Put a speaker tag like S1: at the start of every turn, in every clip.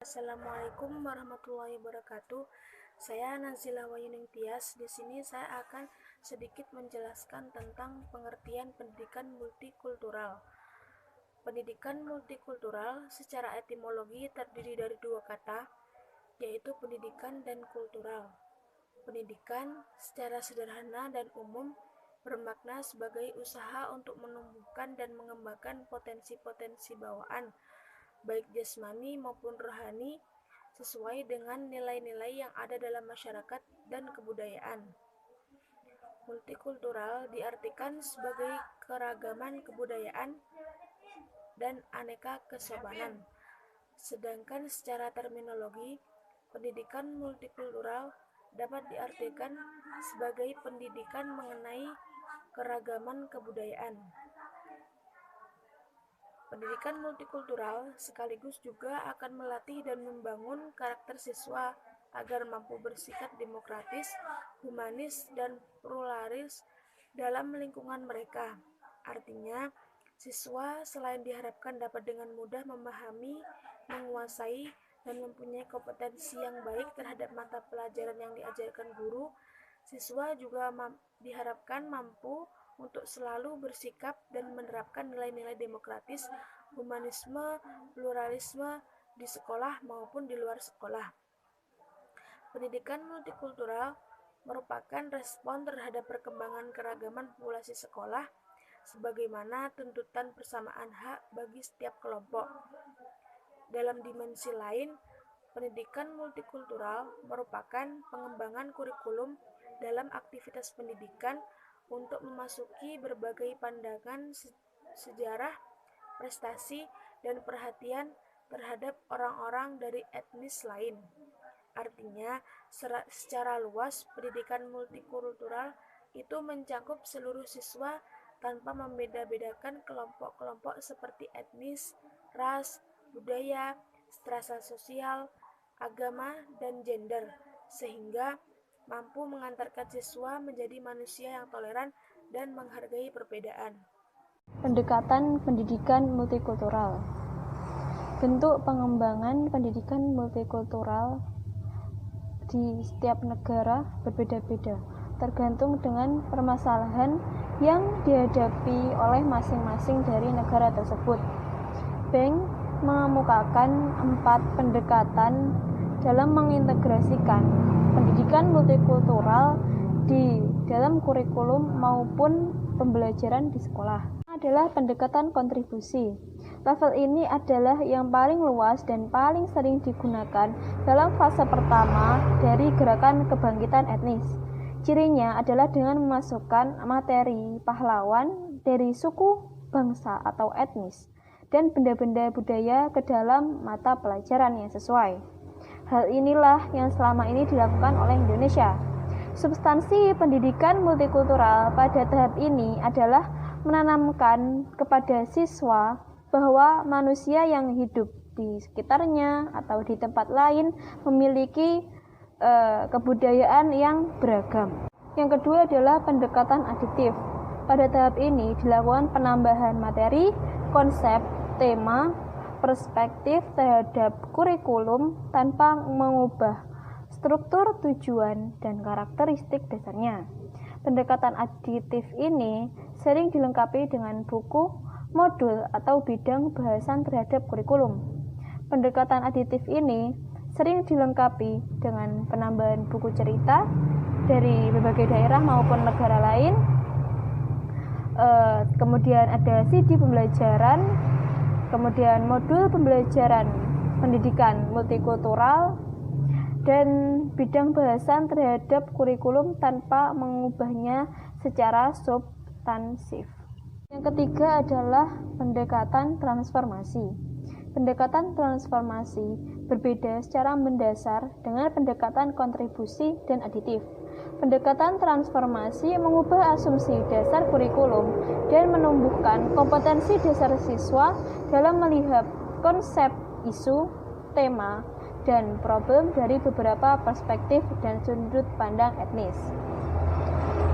S1: Assalamualaikum warahmatullahi wabarakatuh. Saya Nazila Wayuning Tias. Di sini saya akan sedikit menjelaskan tentang pengertian pendidikan multikultural. Pendidikan multikultural secara etimologi terdiri dari dua kata, yaitu pendidikan dan kultural. Pendidikan secara sederhana dan umum bermakna sebagai usaha untuk menumbuhkan dan mengembangkan potensi-potensi bawaan, baik jasmani maupun rohani, sesuai dengan nilai-nilai yang ada dalam masyarakat dan kebudayaan. Multikultural diartikan sebagai keragaman kebudayaan dan aneka kesopanan. Sedangkan secara terminologi, pendidikan multikultural dapat diartikan sebagai pendidikan mengenai keragaman kebudayaan. Pendidikan multikultural sekaligus juga akan melatih dan membangun karakter siswa agar mampu bersikap demokratis, humanis, dan pluralis dalam lingkungan mereka. Artinya, siswa selain diharapkan dapat dengan mudah memahami, menguasai, dan mempunyai kompetensi yang baik terhadap mata pelajaran yang diajarkan guru, siswa juga diharapkan mampu untuk selalu bersikap dan menerapkan nilai-nilai demokratis, humanisme, pluralisme di sekolah maupun di luar sekolah. Pendidikan multikultural merupakan respon terhadap perkembangan keragaman populasi sekolah sebagaimana tuntutan persamaan hak bagi setiap kelompok. Dalam dimensi lain, pendidikan multikultural merupakan pengembangan kurikulum dalam aktivitas pendidikan untuk memasuki berbagai pandangan sejarah, prestasi, dan perhatian terhadap orang-orang dari etnis lain. Artinya, secara luas, pendidikan multikultural itu mencakup seluruh siswa tanpa membeda-bedakan kelompok-kelompok seperti etnis, ras, budaya, strata sosial, agama, dan gender, sehingga mampu mengantarkan siswa menjadi manusia yang toleran dan menghargai perbedaan.
S2: Pendekatan pendidikan multikultural. Bentuk pengembangan pendidikan multikultural di setiap negara berbeda-beda, tergantung dengan permasalahan yang dihadapi oleh masing-masing dari negara tersebut. Bank mengemukakan 4 pendekatan dalam mengintegrasikan pendidikan multikultural di dalam kurikulum maupun pembelajaran di sekolah. Adalah pendekatan kontribusi. Level ini adalah yang paling luas dan paling sering digunakan dalam fase pertama dari gerakan kebangkitan etnis. Cirinya adalah dengan memasukkan materi pahlawan dari suku, bangsa, atau etnis dan benda-benda budaya ke dalam mata pelajaran yang sesuai. Hal inilah yang selama ini dilakukan oleh Indonesia. Substansi pendidikan multikultural pada tahap ini adalah menanamkan kepada siswa bahwa manusia yang hidup di sekitarnya atau di tempat lain memiliki kebudayaan yang beragam. Yang kedua adalah pendekatan aditif. Pada tahap ini dilakukan penambahan materi, konsep, tema, perspektif terhadap kurikulum tanpa mengubah struktur, tujuan, dan karakteristik dasarnya. Pendekatan aditif ini sering dilengkapi dengan buku, modul, atau bidang bahasan terhadap kurikulum. Pendekatan aditif ini sering dilengkapi dengan penambahan buku cerita dari berbagai daerah maupun negara lain. Kemudian ada CD pembelajaran, kemudian modul pembelajaran pendidikan multikultural, dan bidang bahasan terhadap kurikulum tanpa mengubahnya secara substansif. Yang ketiga adalah pendekatan transformasi. Pendekatan transformasi berbeda secara mendasar dengan pendekatan kontribusi dan aditif. Pendekatan transformasi mengubah asumsi dasar kurikulum dan menumbuhkan kompetensi dasar siswa dalam melihat konsep, isu, tema, dan problem dari beberapa perspektif dan sudut pandang etnis.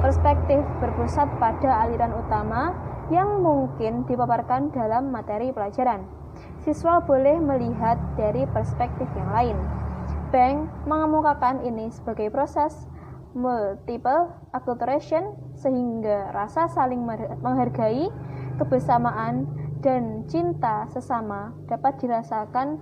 S2: Perspektif berpusat pada aliran utama yang mungkin dipaparkan dalam materi pelajaran. Siswa boleh melihat dari perspektif yang lain. Bank mengemukakan ini sebagai proses multiple acculturation sehingga rasa saling menghargai, kebersamaan, dan cinta sesama dapat dirasakan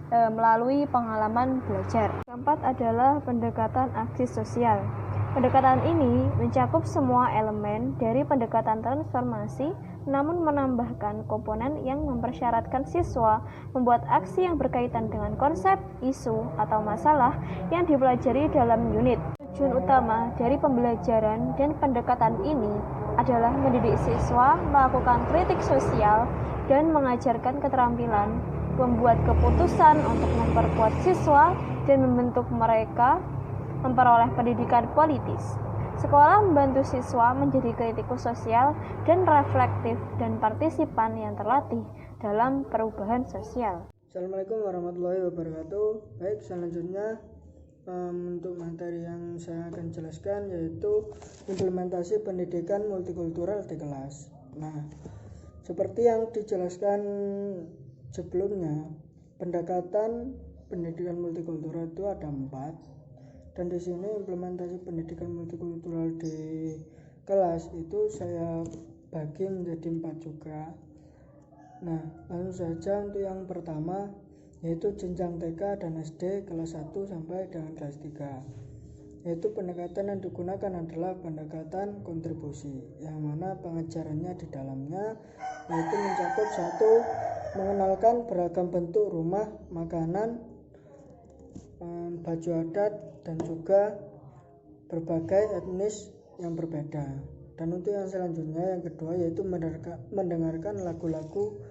S2: melalui pengalaman belajar. Keempat adalah pendekatan aksi sosial. Pendekatan ini mencakup semua elemen dari pendekatan transformasi, namun menambahkan komponen yang mempersyaratkan siswa membuat aksi yang berkaitan dengan konsep, isu, atau masalah yang dipelajari dalam unit. Tujuan utama dari pembelajaran dan pendekatan ini adalah mendidik siswa melakukan kritik sosial dan mengajarkan keterampilan membuat keputusan untuk memperkuat siswa dan membentuk mereka memperoleh pendidikan politis. Sekolah membantu siswa menjadi kritikus sosial dan reflektif dan partisipan yang terlatih dalam perubahan sosial.
S3: Assalamualaikum warahmatullahi wabarakatuh. Baik, selanjutnya untuk materi yang saya akan jelaskan yaitu implementasi pendidikan multikultural di kelas. Nah, seperti yang dijelaskan sebelumnya, pendekatan pendidikan multikultural itu ada 4, dan di sini implementasi pendidikan multikultural di kelas itu saya bagi menjadi 4 juga. Nah, langsung saja untuk yang pertama yaitu jenjang TK dan SD kelas 1 sampai dengan kelas 3. Yaitu pendekatan yang digunakan adalah pendekatan kontribusi, yang mana pengajarannya di dalamnya yaitu mencakup 1. Mengenalkan beragam bentuk rumah, makanan, baju adat, dan juga berbagai etnis yang berbeda. Dan untuk yang selanjutnya, yang kedua yaitu mendengarkan lagu-lagu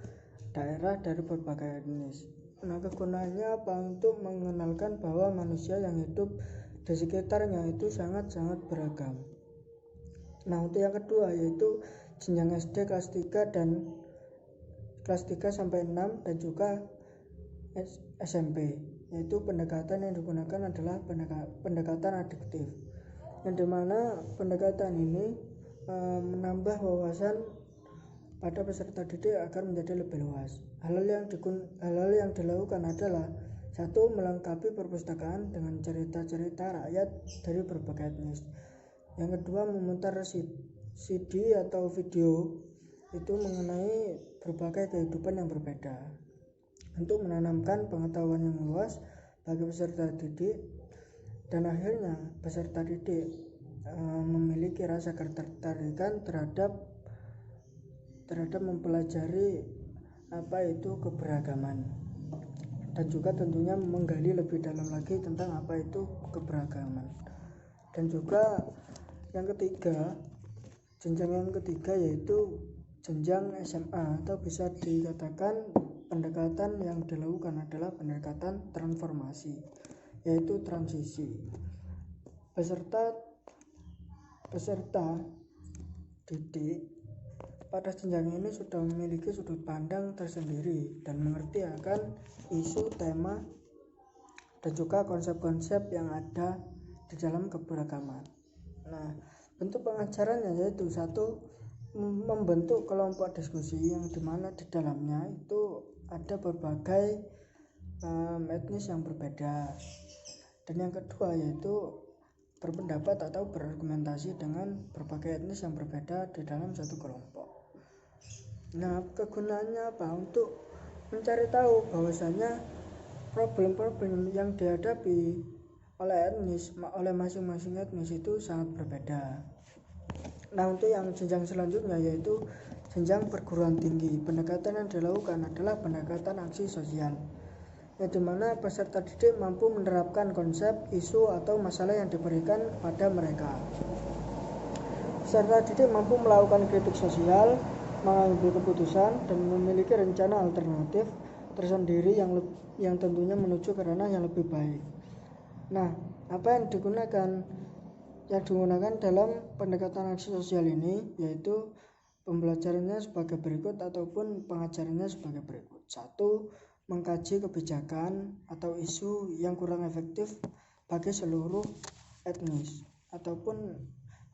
S3: daerah dari berbagai etnis. Nah, kegunaannya apa? Untuk mengenalkan bahwa manusia yang hidup di sekitarnya itu sangat-sangat beragam. Nah, untuk yang kedua yaitu jenjang SD kelas 3 dan kelas 3 sampai 6 dan juga SMP, yaitu pendekatan yang digunakan adalah pendekatan adiktif, yang dimana pendekatan ini menambah wawasan pada peserta didik agar menjadi lebih luas. Hal yang dilakukan adalah 1. Melengkapi perpustakaan dengan cerita-cerita rakyat dari berbagai etnis. Yang kedua, memutar CD atau video itu mengenai berbagai kehidupan yang berbeda untuk menanamkan pengetahuan yang luas bagi peserta didik, dan akhirnya peserta didik memiliki rasa ketertarikan terhadap mempelajari apa itu keberagaman, dan juga tentunya menggali lebih dalam lagi tentang apa itu keberagaman. Dan juga yang ketiga, jenjang yang ketiga yaitu jenjang SMA, atau bisa dikatakan pendekatan yang dilakukan adalah pendekatan transformasi, yaitu transisi. Peserta didik pada jenjang ini sudah memiliki sudut pandang tersendiri dan mengerti akan isu, tema, dan juga konsep-konsep yang ada di dalam keberagaman. Nah, bentuk pengajarannya yaitu 1. Membentuk kelompok diskusi yang dimana di dalamnya itu ada berbagai etnis yang berbeda. Dan yang kedua yaitu berpendapat atau berargumentasi dengan berbagai etnis yang berbeda di dalam satu kelompok. Nah, kegunaannya apa? Untuk mencari tahu bahwasanya problem-problem yang dihadapi oleh masing-masing etnis itu sangat berbeda. Nah, untuk yang jenjang selanjutnya yaitu jenjang perguruan tinggi, pendekatan yang dilakukan adalah pendekatan aksi sosial, yang dimana peserta didik mampu menerapkan konsep, isu, atau masalah yang diberikan kepada mereka. Peserta didik mampu melakukan kritik sosial, mengambil keputusan, dan memiliki rencana alternatif tersendiri yang tentunya menuju ke ranah yang lebih baik. Nah, apa yang digunakan dalam pendekatan aksi sosial ini yaitu pembelajarannya sebagai berikut ataupun pengajarannya sebagai berikut. 1. mengkaji kebijakan atau isu yang kurang efektif bagi seluruh etnis, ataupun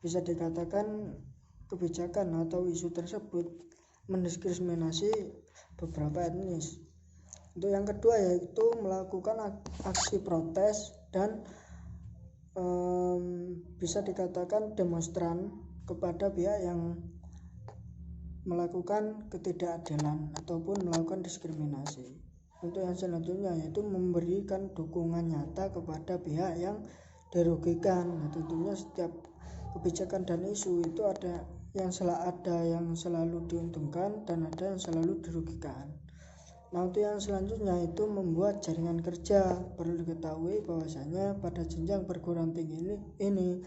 S3: bisa dikatakan kebijakan atau isu tersebut mendiskriminasi beberapa etnis. Untuk yang kedua yaitu melakukan aksi protes dan bisa dikatakan demonstran kepada pihak yang melakukan ketidakadilan ataupun melakukan diskriminasi. Untuk yang selanjutnya yaitu memberikan dukungan nyata kepada pihak yang dirugikan. Nah, tentunya setiap kebijakan dan isu itu ada yang selalu diuntungkan dan ada yang selalu dirugikan. Nah, untuk yang selanjutnya itu membuat jaringan kerja. Perlu diketahui bahwasanya pada jenjang perguruan tinggi ini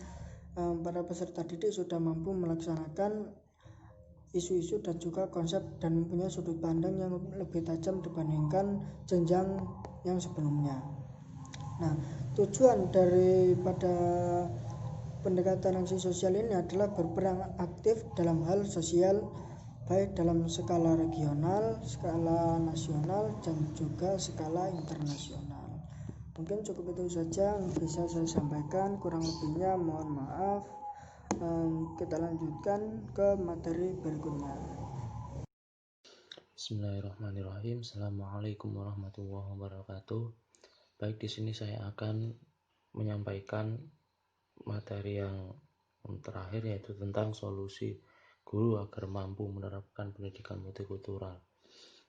S3: para peserta didik sudah mampu melaksanakan isu-isu dan juga konsep dan mempunyai sudut pandang yang lebih tajam dibandingkan jenjang yang sebelumnya. Nah, tujuan daripada pendekatan aksi sosial ini adalah berperan aktif dalam hal sosial, baik dalam skala regional, skala nasional, dan juga skala internasional. Mungkin cukup itu saja yang bisa saya sampaikan, kurang lebihnya mohon maaf. Kita lanjutkan ke materi berikutnya.
S4: Bismillahirrahmanirrahim. Assalamualaikum warahmatullahi wabarakatuh. Baik, di sini saya akan menyampaikan materi yang terakhir, yaitu tentang solusi guru agar mampu menerapkan pendidikan multikultural.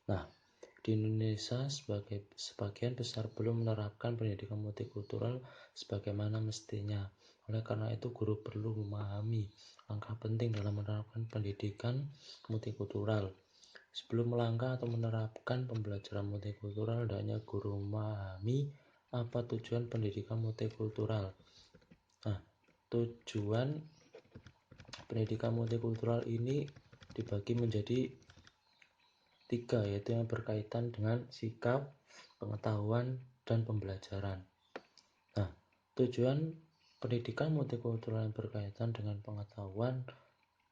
S4: Nah, di Indonesia sebagian besar belum menerapkan pendidikan multikultural sebagaimana mestinya. Oleh karena itu, guru perlu memahami langkah penting dalam menerapkan pendidikan multikultural. Sebelum melangkah atau menerapkan pembelajaran multikultural, hendaknya guru memahami apa tujuan pendidikan multikultural. Nah, tujuan pendidikan multikultural ini dibagi menjadi 3, yaitu yang berkaitan dengan sikap, pengetahuan, dan pembelajaran. Nah, tujuan pendidikan multikultural yang berkaitan dengan pengetahuan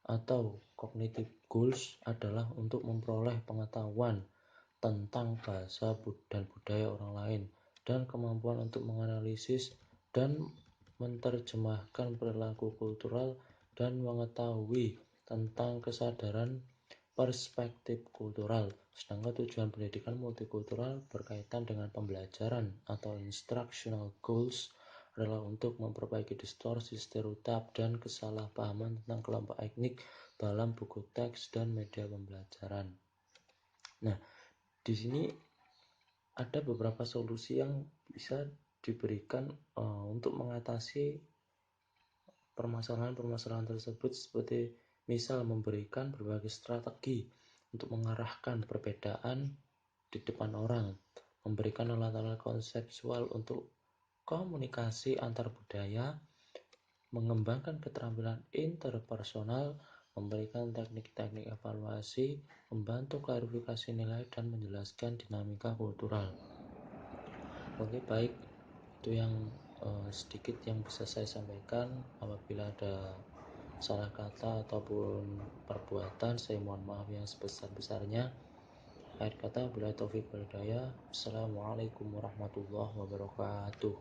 S4: atau cognitive goals adalah untuk memperoleh pengetahuan tentang bahasa dan budaya orang lain dan kemampuan untuk menganalisis dan menerjemahkan perilaku kultural dan mengetahui tentang kesadaran perspektif kultural. Sedangkan tujuan pendidikan multikultural berkaitan dengan pembelajaran atau instructional goals adalah untuk memperbaiki distorsi, stereotip, dan kesalahpahaman tentang kelompok etnik dalam buku teks dan media pembelajaran. Nah, di sini ada beberapa solusi yang bisa diberikan untuk mengatasi permasalahan-permasalahan tersebut, seperti misal memberikan berbagai strategi untuk mengarahkan perbedaan di depan orang, memberikan alat-alat konseptual untuk komunikasi antar budaya, mengembangkan keterampilan interpersonal, memberikan teknik-teknik evaluasi, membantu klarifikasi nilai, dan menjelaskan dinamika kultural. Oke, baik, itu yang sedikit yang bisa saya sampaikan. Apabila ada salah kata ataupun perbuatan, saya mohon maaf yang sebesar-besarnya. Akhir kata, bila taufik wal hidayah. Assalamualaikum warahmatullahi wabarakatuh.